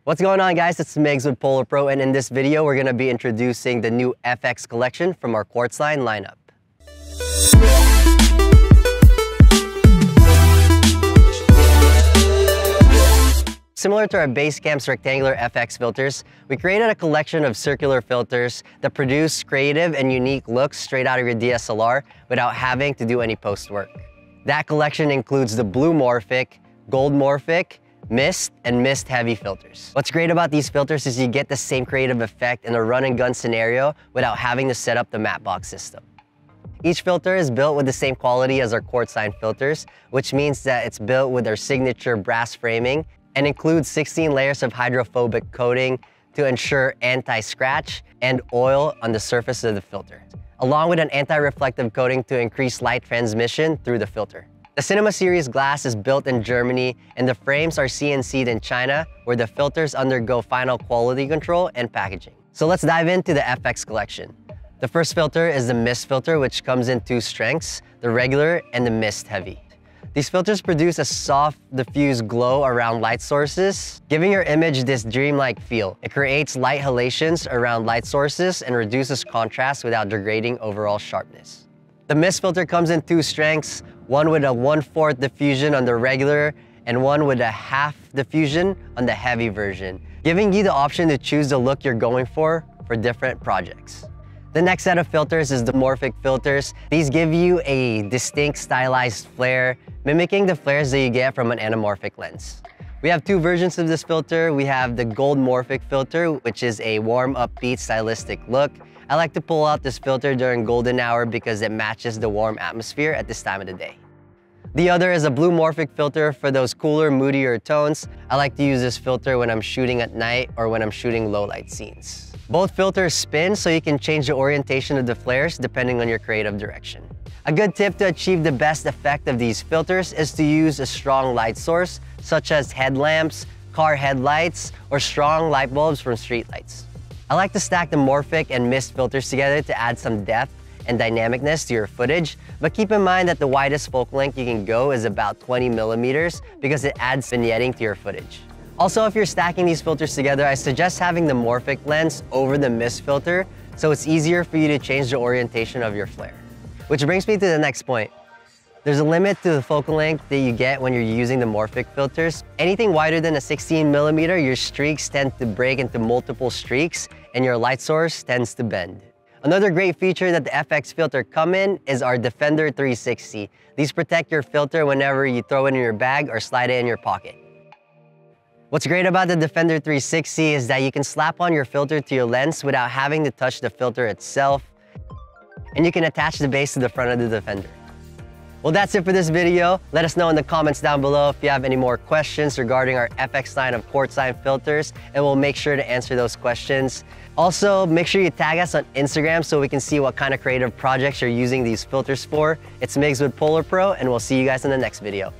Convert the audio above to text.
What's going on, guys? It's Migs with polarpro, and in this video we're going to be introducing the new FX collection from our QuartzLine lineup. Similar to our Basecamp's rectangular FX filters, we created a collection of circular filters that produce creative and unique looks straight out of your DSLR without having to do any post work. That collection includes the Blue Morphic, Gold Morphic, Mist, and Mist Heavy filters. What's great about these filters is you get the same creative effect in a run and gun scenario without having to set up the matte box system. Each filter is built with the same quality as our QuartzLine filters, which means that it's built with our signature brass framing and includes 16 layers of hydrophobic coating to ensure anti-scratch and oil on the surface of the filter, along with an anti-reflective coating to increase light transmission through the filter. The Cinema Series glass is built in Germany, and the frames are CNC'd in China, where the filters undergo final quality control and packaging. So let's dive into the FX collection. The first filter is the Mist filter, which comes in two strengths, the regular and the Mist Heavy. These filters produce a soft, diffuse glow around light sources, giving your image this dreamlike feel. It creates light halations around light sources and reduces contrast without degrading overall sharpness. The Mist filter comes in two strengths, one with a 1/4 diffusion on the regular and one with a 1/2 diffusion on the heavy version, giving you the option to choose the look you're going for different projects. The next set of filters is the Morphic filters. These give you a distinct stylized flare, mimicking the flares that you get from an anamorphic lens. We have two versions of this filter. We have the Gold Morphic filter, which is a warm, upbeat, stylistic look. I like to pull out this filter during golden hour because it matches the warm atmosphere at this time of the day. The other is a Blue Morphic filter for those cooler, moodier tones. I like to use this filter when I'm shooting at night or when I'm shooting low light scenes. Both filters spin, so you can change the orientation of the flares depending on your creative direction. A good tip to achieve the best effect of these filters is to use a strong light source, such as headlamps, car headlights, or strong light bulbs from streetlights. I like to stack the Morphic and Mist filters together to add some depth and dynamicness to your footage, but keep in mind that the widest focal length you can go is about 20 millimeters because it adds vignetting to your footage. Also, if you're stacking these filters together, I suggest having the Morphic lens over the Mist filter so it's easier for you to change the orientation of your flare. Which brings me to the next point. There's a limit to the focal length that you get when you're using the Morphic filters. Anything wider than a 16 millimeter, your streaks tend to break into multiple streaks and your light source tends to bend. Another great feature that the FX filter come in is our Defender 360. These protect your filter whenever you throw it in your bag or slide it in your pocket. What's great about the Defender 360 is that you can slap on your filter to your lens without having to touch the filter itself, and you can attach the base to the front of the Defender. Well, that's it for this video. Let us know in the comments down below if you have any more questions regarding our FX line of QuartzLine filters, and we'll make sure to answer those questions. Also, make sure you tag us on Instagram so we can see what kind of creative projects you're using these filters for. It's Migs with polarpro, and we'll see you guys in the next video.